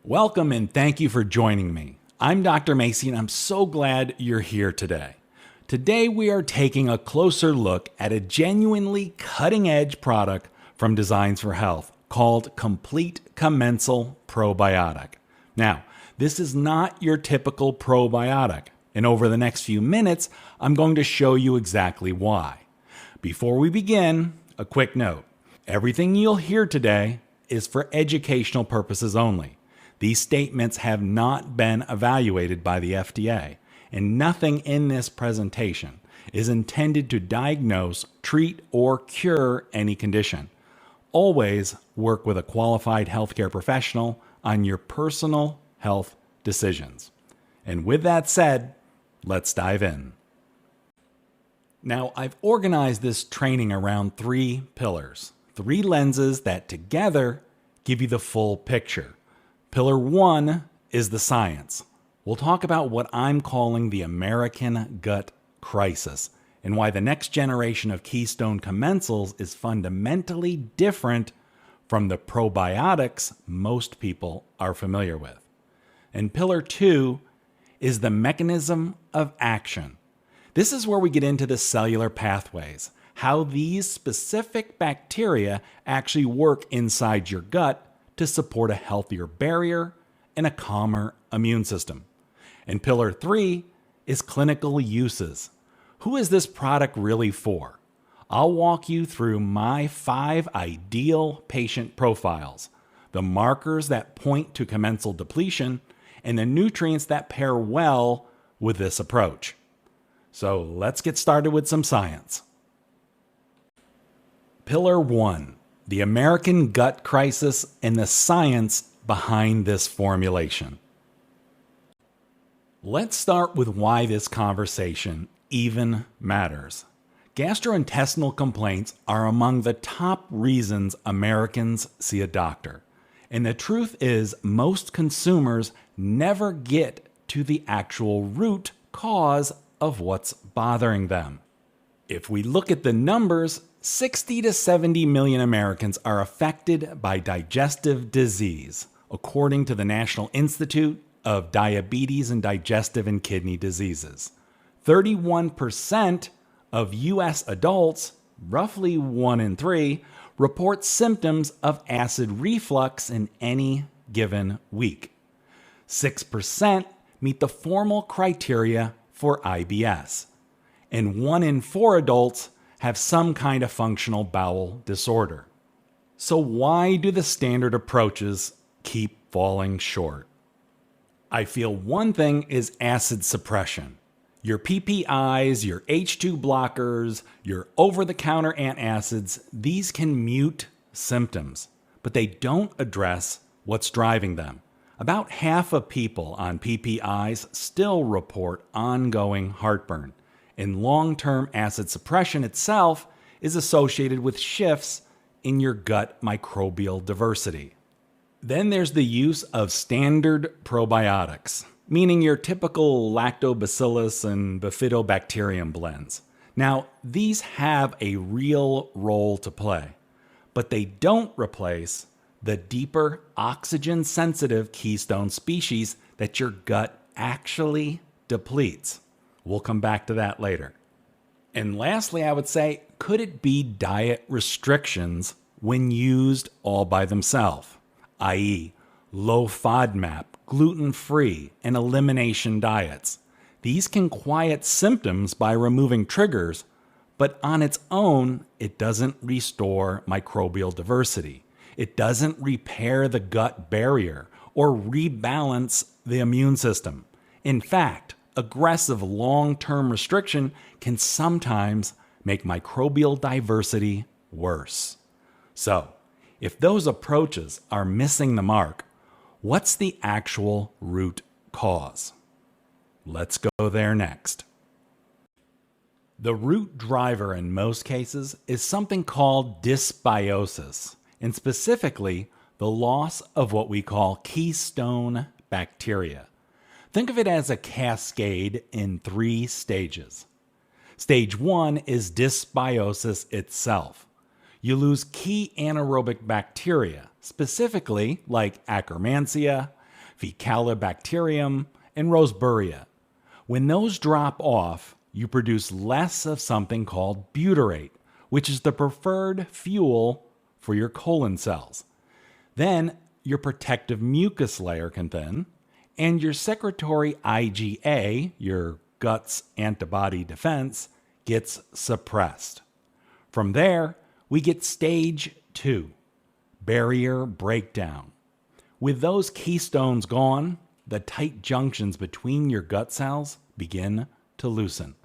Welcome and thank you for joining me. I'm Dr. Macie and I'm so glad you're here today. Today we are taking a closer look at a genuinely cutting-edge product from Designs for Health called Complete Commensal Probiotic. Now, this is not your typical probiotic, and over the next few minutes, I'm going to show you exactly why. Before we begin, a quick note. Everything you'll hear today is for educational purposes only. These statements have not been evaluated by the FDA, and nothing in this presentation is intended to diagnose, treat, or cure any condition. Always work with a qualified healthcare professional on your personal health decisions. And with that said, let's dive in. Now, I've organized this training around 3 pillars, 3 lenses that together give you the full picture. Pillar 1 is the science. We'll talk about what I'm calling the American gut crisis and why the next generation of keystone commensals is fundamentally different from the probiotics most people are familiar with. And pillar 2 is the mechanism of action. This is where we get into the cellular pathways, how these specific bacteria actually work inside your gut to support a healthier barrier and a calmer immune system. And pillar 3 is clinical uses. Who is this product really for? I'll walk you through my 5 ideal patient profiles, the markers that point to commensal depletion, and the nutrients that pair well with this approach. So let's get started with some science. Pillar 1. The American gut crisis and the science behind this formulation. Let's start with why this conversation even matters. Gastrointestinal complaints are among the top reasons Americans see a doctor. And the truth is, most consumers never get to the actual root cause of what's bothering them. If we look at the numbers, 60 to 70 million Americans are affected by digestive disease, according to the National Institute of Diabetes and Digestive and Kidney Diseases. 31% of U.S. adults, roughly 1 in 3, report symptoms of acid reflux in any given week. 6% meet the formal criteria for IBS, and 1 in 4 adults have some kind of functional bowel disorder. So why do the standard approaches keep falling short? I feel one thing is acid suppression. Your PPIs, your H2 blockers, your over-the-counter antacids, these can mute symptoms, but they don't address what's driving them. About half of people on PPIs still report ongoing heartburn, and long-term acid suppression itself is associated with shifts in your gut microbial diversity. Then there's the use of standard probiotics, meaning your typical Lactobacillus and Bifidobacterium blends. Now, these have a real role to play, but they don't replace the deeper oxygen-sensitive keystone species that your gut actually depletes. We'll come back to that later. And lastly, I would say, could it be diet restrictions when used all by themselves, i.e., low FODMAP, gluten-free, and elimination diets? These can quiet symptoms by removing triggers, but on its own, it doesn't restore microbial diversity. It doesn't repair the gut barrier or rebalance the immune system. In fact, aggressive long-term restriction can sometimes make microbial diversity worse. So, if those approaches are missing the mark, what's the actual root cause? Let's go there next. The root driver in most cases is something called dysbiosis, and specifically the loss of what we call keystone bacteria. Think of it as a cascade in 3 stages. Stage 1 is dysbiosis itself. You lose key anaerobic bacteria, specifically like Akkermansia, Faecalibacterium, and Roseburia. When those drop off, you produce less of something called butyrate, which is the preferred fuel for your colon cells. Then your protective mucus layer can thin, and your secretory IgA, your gut's antibody defense, gets suppressed. From there, we get stage 2, barrier breakdown. With those keystones gone, the tight junctions between your gut cells begin to loosen.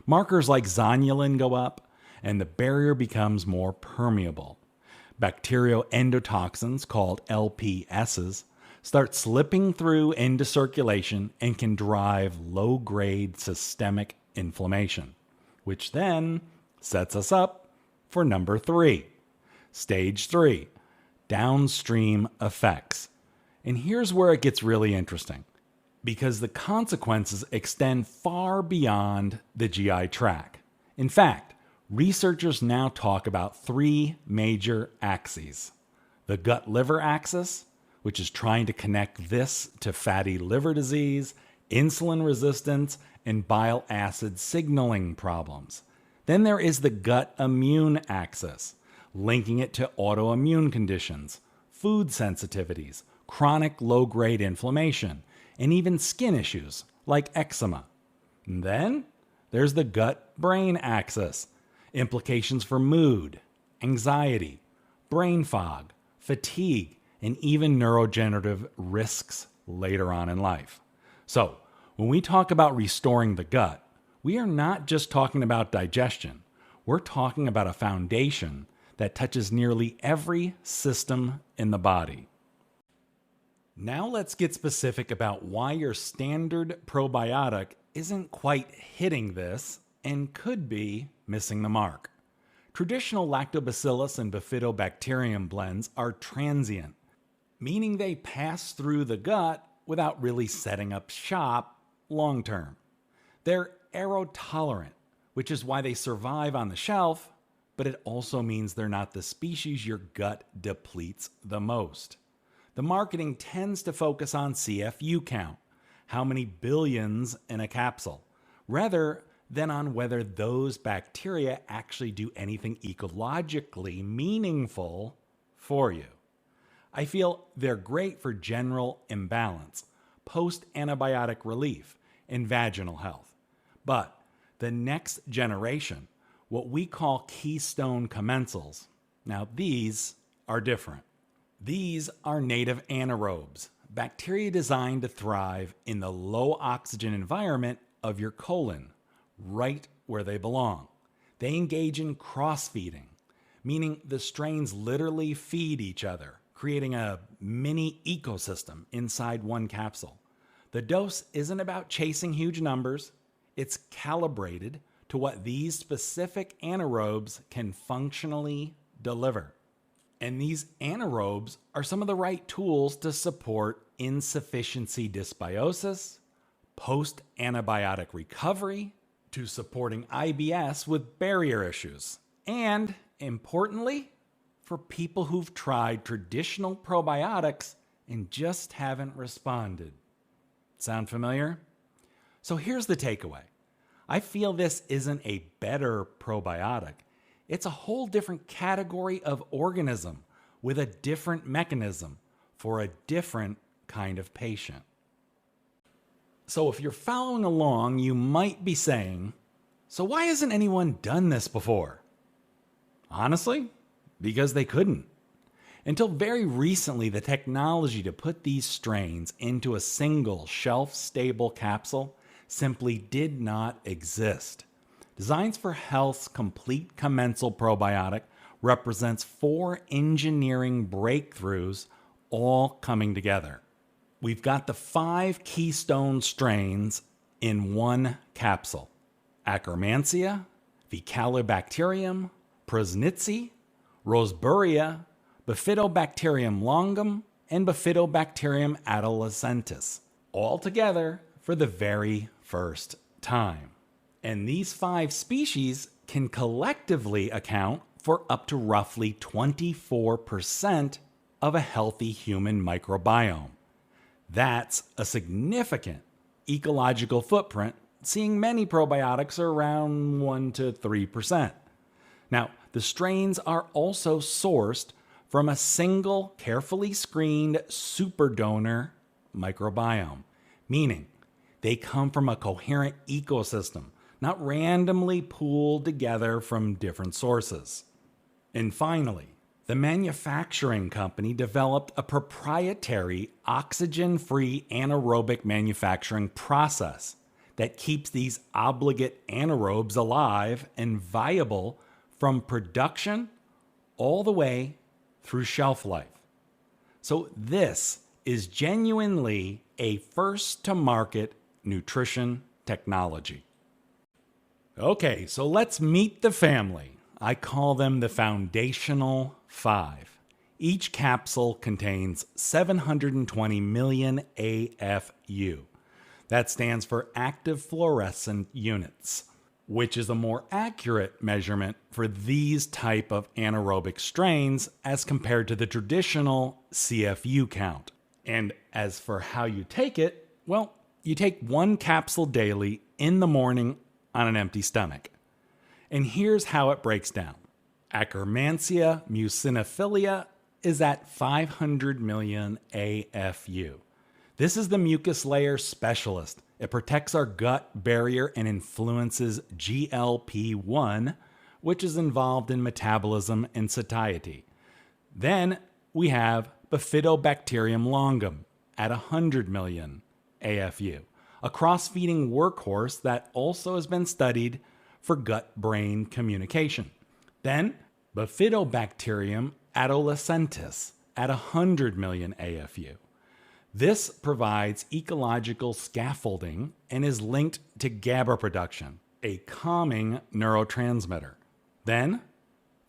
Markers like zonulin go up, and the barrier becomes more permeable. Bacterial endotoxins, called LPSs, start slipping through into circulation and can drive low-grade systemic inflammation, which then sets us up for number 3, stage 3, downstream effects. And here's where it gets really interesting, because the consequences extend far beyond the GI tract. In fact, researchers now talk about 3 major axes. The gut-liver axis, which is trying to connect this to fatty liver disease, insulin resistance, and bile acid signaling problems. Then there is the gut-immune axis, linking it to autoimmune conditions, food sensitivities, chronic low-grade inflammation, and even skin issues like eczema. And then there's the gut-brain axis, implications for mood, anxiety, brain fog, fatigue, and even neurodegenerative risks later on in life. So, when we talk about restoring the gut, we are not just talking about digestion. We're talking about a foundation that touches nearly every system in the body. Now let's get specific about why your standard probiotic isn't quite hitting this and could be missing the mark. Traditional Lactobacillus and Bifidobacterium blends are transient, meaning they pass through the gut without really setting up shop long term. They're aerotolerant, which is why they survive on the shelf, but it also means they're not the species your gut depletes the most. The marketing tends to focus on CFU count, how many billions in a capsule, rather than on whether those bacteria actually do anything ecologically meaningful for you. I feel they're great for general imbalance, post-antibiotic relief, and vaginal health. But the next generation, what we call keystone commensals, now these are different. These are native anaerobes, bacteria designed to thrive in the low oxygen environment of your colon, right where they belong. They engage in cross-feeding, meaning the strains literally feed each other, creating a mini ecosystem inside one capsule. The dose isn't about chasing huge numbers, it's calibrated to what these specific anaerobes can functionally deliver. And these anaerobes are some of the right tools to support insufficiency dysbiosis, post-antibiotic recovery, to supporting IBS with barrier issues, and, importantly, for people who've tried traditional probiotics and just haven't responded. Sound familiar? So here's the takeaway. I feel this isn't a better probiotic. It's a whole different category of organism with a different mechanism for a different kind of patient. So if you're following along, you might be saying, so why hasn't anyone done this before? Honestly, because they couldn't. Until very recently, the technology to put these strains into a single shelf-stable capsule simply did not exist. Designs for Health's Complete Commensal Probiotic represents 4 engineering breakthroughs all coming together. We've got the 5 keystone strains in one capsule: Akkermansia, Faecalibacterium, prausnitzii, Roseburia, Bifidobacterium longum, and Bifidobacterium adolescentis, all together for the very first time. And these 5 species can collectively account for up to roughly 24% of a healthy human microbiome. That's a significant ecological footprint, seeing many probiotics are around 1 to 3%. Now, the strains are also sourced from a single, carefully screened superdonor microbiome, meaning they come from a coherent ecosystem, not randomly pooled together from different sources. And finally, the manufacturing company developed a proprietary oxygen-free anaerobic manufacturing process that keeps these obligate anaerobes alive and viable from production all the way through shelf life. So this is genuinely a first-to-market nutrition technology. Okay, so let's meet the family. I call them the foundational 5. Each capsule contains 720 million AFU. That stands for active fluorescent units, which is a more accurate measurement for these type of anaerobic strains as compared to the traditional CFU count. And as for how you take it, well, you take 1 capsule daily in the morning on an empty stomach. And here's how it breaks down. Akkermansia muciniphila is at 500 million AFU. This is the mucus layer specialist. It protects our gut barrier and influences GLP-1, which is involved in metabolism and satiety. Then we have Bifidobacterium longum at 100 million AFU, a cross-feeding workhorse that also has been studied for gut-brain communication. Then Bifidobacterium adolescentis at 100 million AFU. This provides ecological scaffolding and is linked to GABA production, a calming neurotransmitter. Then,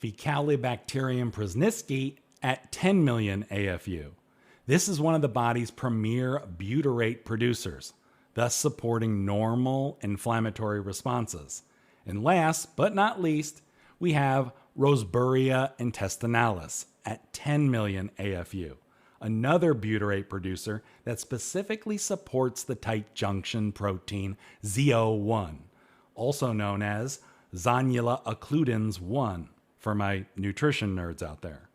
Faecalibacterium prausnitzii at 10 million AFU. This is one of the body's premier butyrate producers, thus supporting normal inflammatory responses. And last but not least, we have Roseburia intestinalis at 10 million AFU. Another butyrate producer that specifically supports the tight junction protein ZO1, also known as Zonula occludens 1 for my nutrition nerds out there.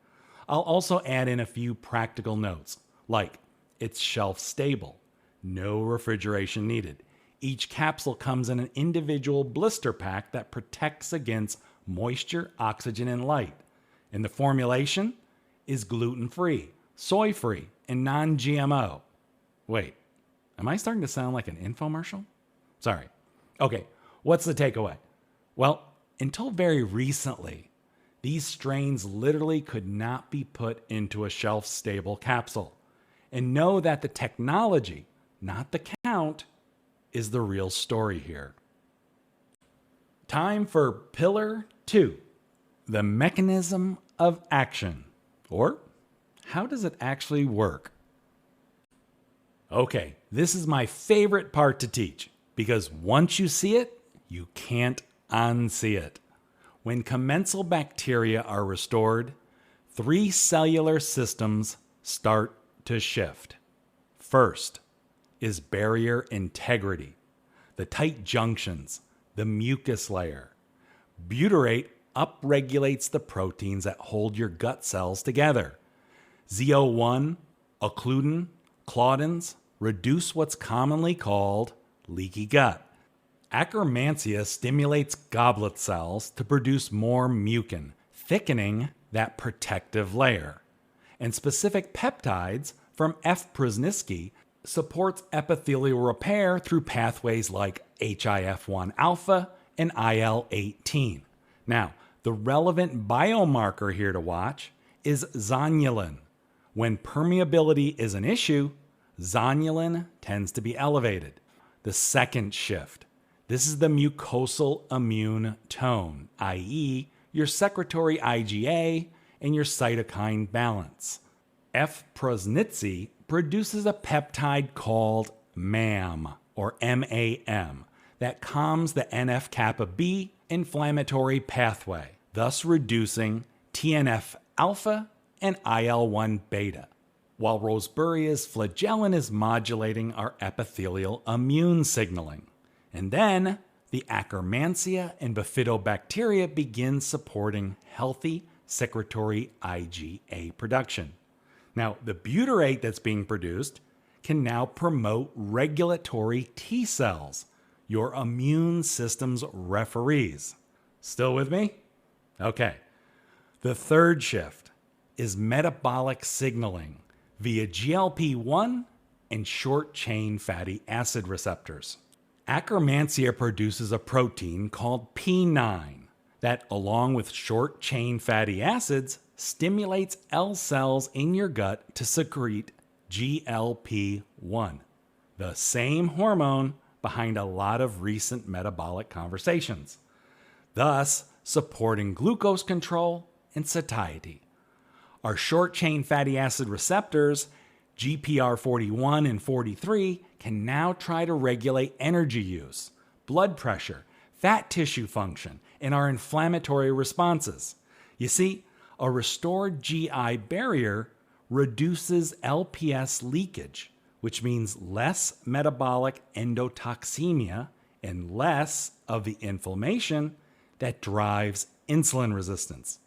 I'll also add in a few practical notes, like it's shelf stable, no refrigeration needed. Each capsule comes in an individual blister pack that protects against moisture, oxygen, and light. And the formulation is gluten-free, soy-free, and non-GMO. Wait, am I starting to sound like an infomercial? Sorry. Okay, what's the takeaway? Well, until very recently, these strains literally could not be put into a shelf-stable capsule. And know that the technology, not the count, is the real story here. Time for Pillar 2, the mechanism of action, or how does it actually work? Okay, this is my favorite part to teach because once you see it, you can't unsee it. When commensal bacteria are restored, 3 cellular systems start to shift. First is barrier integrity, the tight junctions, the mucus layer. Butyrate upregulates the proteins that hold your gut cells together. ZO1, occludin, claudins reduce what's commonly called leaky gut. Akkermansia stimulates goblet cells to produce more mucin, thickening that protective layer. And specific peptides from F. prausnitzii supports epithelial repair through pathways like HIF1 alpha and IL-18. Now, the relevant biomarker here to watch is zonulin. When permeability is an issue, zonulin tends to be elevated. The second shift. This is the mucosal immune tone, i.e., your secretory IgA and your cytokine balance. F. prausnitzii produces a peptide called MAM, or MAM, that calms the NF-kappa B inflammatory pathway, thus reducing TNF-alpha and IL-1 beta. while Roseburia's flagellin is modulating our epithelial immune signaling. And then the Akkermansia and Bifidobacteria begin supporting healthy secretory IgA production. Now, the butyrate that's being produced can now promote regulatory T cells, your immune system's referees. Still with me? Okay. The third shift is metabolic signaling via GLP-1 and short-chain fatty acid receptors. Akkermansia produces a protein called P9 that, along with short-chain fatty acids, stimulates L cells in your gut to secrete GLP-1, the same hormone behind a lot of recent metabolic conversations, thus supporting glucose control and satiety. Our short-chain fatty acid receptors, GPR41 and 43, can now try to regulate energy use, blood pressure, fat tissue function, and our inflammatory responses. You see, a restored GI barrier reduces LPS leakage, which means less metabolic endotoxemia and less of the inflammation that drives insulin resistance.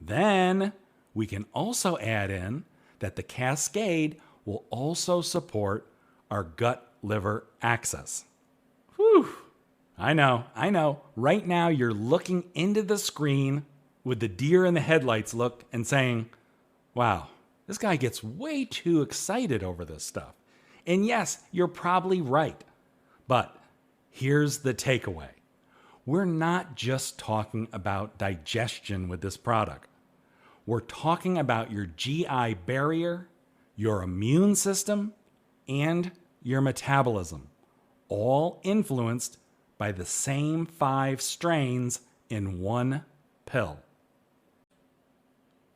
Then we can also add in that the cascade will also support our gut-liver axis. Whew! I know. Right now you're looking into the screen with the deer in the headlights look and saying, wow, this guy gets way too excited over this stuff. And yes, you're probably right. But here's the takeaway. We're not just talking about digestion with this product. We're talking about your GI barrier, your immune system, and your metabolism, all influenced by the same 5 strains in one pill.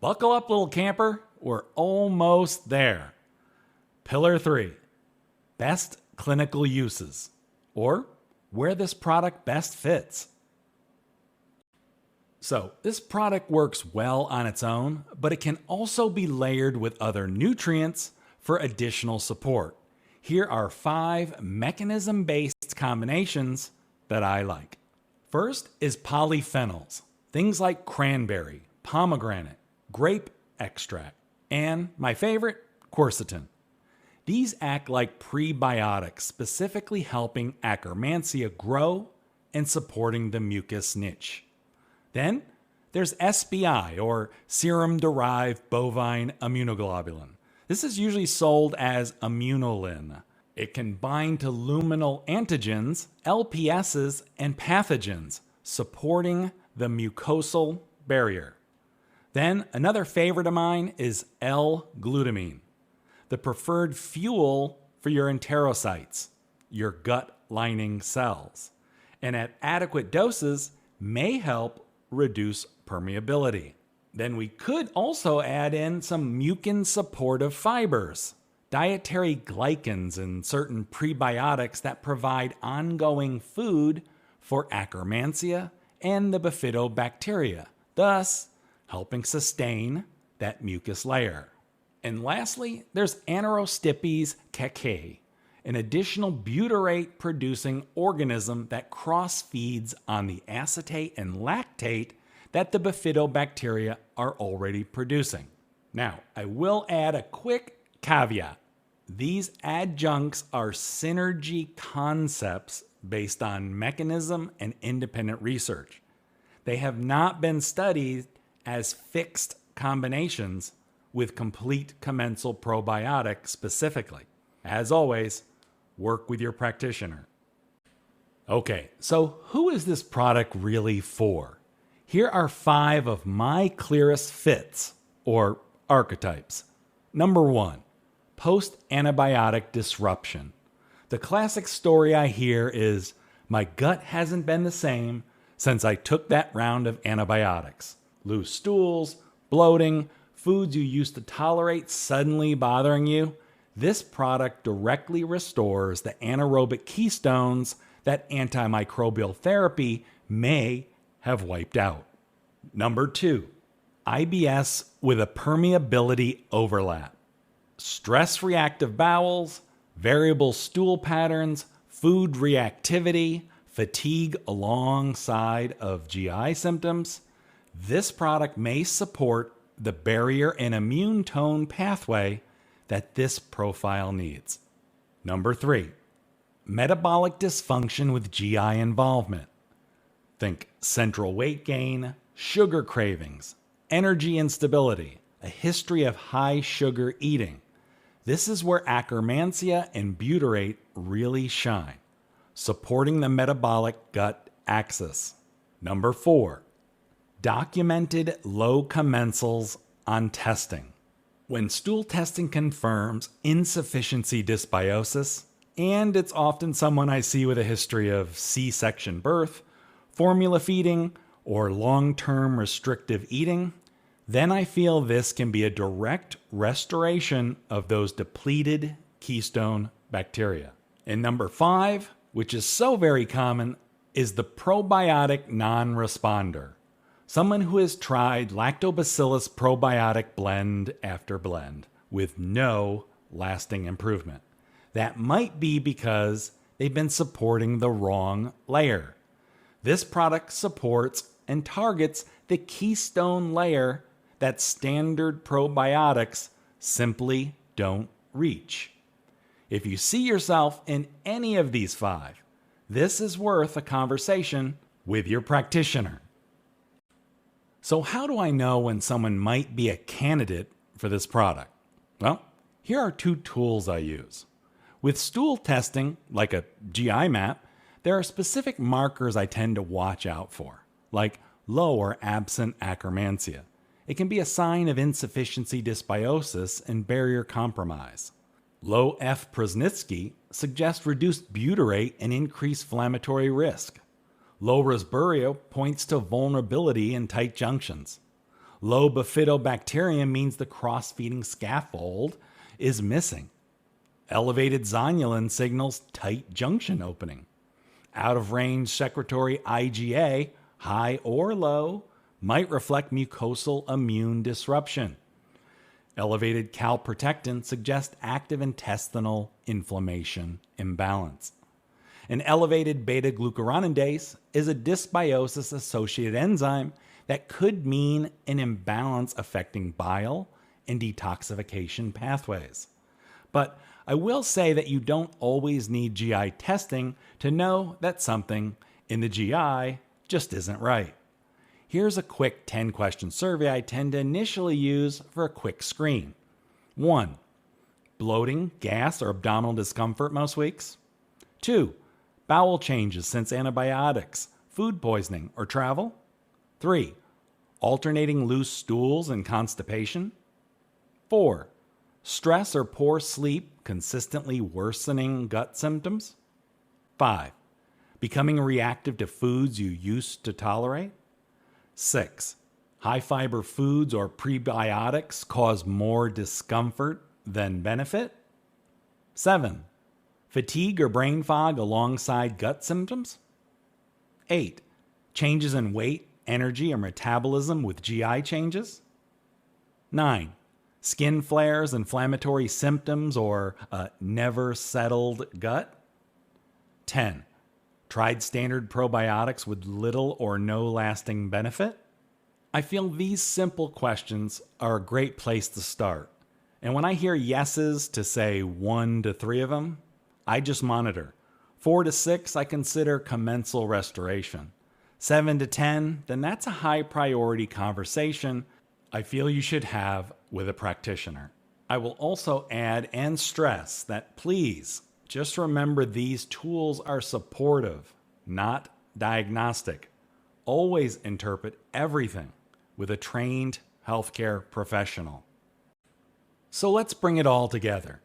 Buckle up, little camper. We're almost there. Pillar 3, best clinical uses, or where this product best fits. So, this product works well on its own, but it can also be layered with other nutrients for additional support. Here are 5 mechanism-based combinations that I like. First is polyphenols, things like cranberry, pomegranate, grape extract, and my favorite, quercetin. These act like prebiotics, specifically helping Akkermansia grow and supporting the mucus niche. Then there's SBI, or serum-derived bovine immunoglobulin. This is usually sold as immunolin. It can bind to luminal antigens, LPSs, and pathogens, supporting the mucosal barrier. Then another favorite of mine is L-glutamine, the preferred fuel for your enterocytes, your gut lining cells, and at adequate doses may help reduce permeability. Then we could also add in some mucin supportive fibers, dietary glycans, and certain prebiotics that provide ongoing food for Akkermansia and the Bifidobacteria, thus helping sustain that mucus layer. And lastly, there's Anaerostipes cacae, an additional butyrate-producing organism that cross-feeds on the acetate and lactate that the Bifidobacteria are already producing. Now, I will add a quick caveat. These adjuncts are synergy concepts based on mechanism and independent research. They have not been studied as fixed combinations with Complete Commensal Probiotic specifically. As always, work with your practitioner. Okay, so who is this product really for? Here are 5 of my clearest fits, or archetypes. Number 1, post-antibiotic disruption. The classic story I hear is, my gut hasn't been the same since I took that round of antibiotics. Loose stools, bloating, foods you used to tolerate suddenly bothering you. This product directly restores the anaerobic keystones that antimicrobial therapy may have wiped out. Number 2, IBS with a permeability overlap. stress-reactive bowels, variable stool patterns, food reactivity, fatigue alongside of GI symptoms, this product may support the barrier and immune tone pathway that this profile needs. Number 3, metabolic dysfunction with GI involvement. Think central weight gain, sugar cravings, energy instability, a history of high sugar eating. This is where Akkermansia and butyrate really shine, supporting the metabolic gut axis. Number 4, documented low commensals on testing. When stool testing confirms insufficiency dysbiosis, and it's often someone I see with a history of C-section birth, formula feeding, or long-term restrictive eating, then I feel this can be a direct restoration of those depleted keystone bacteria. And number 5, which is so very common, is the probiotic non-responder. Someone who has tried Lactobacillus probiotic blend after blend with no lasting improvement. That might be because they've been supporting the wrong layer. This product supports and targets the keystone layer that standard probiotics simply don't reach. If you see yourself in any of these 5, this is worth a conversation with your practitioner. So how do I know when someone might be a candidate for this product? Well, here are 2 tools I use. With stool testing, like a GI map, there are specific markers I tend to watch out for, like low or absent Akkermansia. It can be a sign of insufficiency dysbiosis and barrier compromise. Low F. prausnitzii suggests reduced butyrate and increased inflammatory risk. Low Roseburia points to vulnerability in tight junctions. Low Bifidobacterium means the cross-feeding scaffold is missing. Elevated zonulin signals tight junction opening. Out-of-range secretory IgA, high or low, might reflect mucosal immune disruption. Elevated calprotectin suggests active intestinal inflammation imbalance. An elevated beta-glucuronidase is a dysbiosis-associated enzyme that could mean an imbalance affecting bile and detoxification pathways. But I will say that you don't always need GI testing to know that something in the GI just isn't right. Here's a quick 10-question survey I tend to initially use for a quick screen. 1. Bloating, gas, or abdominal discomfort most weeks. 2. Bowel changes since antibiotics, food poisoning, or travel. 3. Alternating loose stools and constipation. 4. Stress or poor sleep consistently worsening gut symptoms. 5. Becoming reactive to foods you used to tolerate. 6. High fiber foods or prebiotics cause more discomfort than benefit. 7. Fatigue or brain fog alongside gut symptoms. 8. Changes in weight, energy, or metabolism with GI changes. 9. Skin flares, inflammatory symptoms, or a never settled gut. 10. Tried standard probiotics with little or no lasting benefit. I feel these simple questions are a great place to start. And when I hear yeses to say 1 to 3 of them, I just monitor. 4 to 6, I consider commensal restoration. 7 to 10, then that's a high priority conversation I feel you should have with a practitioner. I will also add and stress that please just remember these tools are supportive, not diagnostic. Always interpret everything with a trained healthcare professional. So let's bring it all together.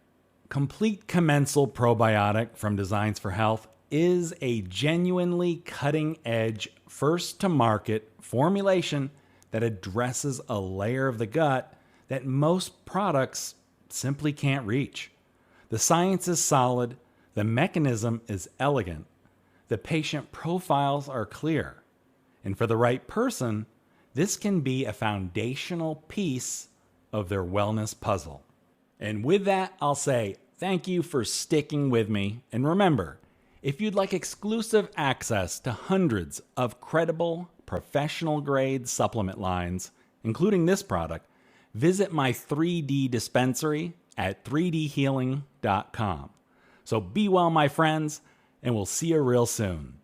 Complete Commensal Probiotic from Designs for Health is a genuinely cutting-edge, first-to-market formulation that addresses a layer of the gut that most products simply can't reach. The science is solid, the mechanism is elegant, the patient profiles are clear, and for the right person, this can be a foundational piece of their wellness puzzle. And with that, I'll say thank you for sticking with me. And remember, if you'd like exclusive access to hundreds of credible, professional-grade supplement lines, including this product, visit my 3D dispensary at 3dhealing.com. So be well, my friends, and we'll see you real soon.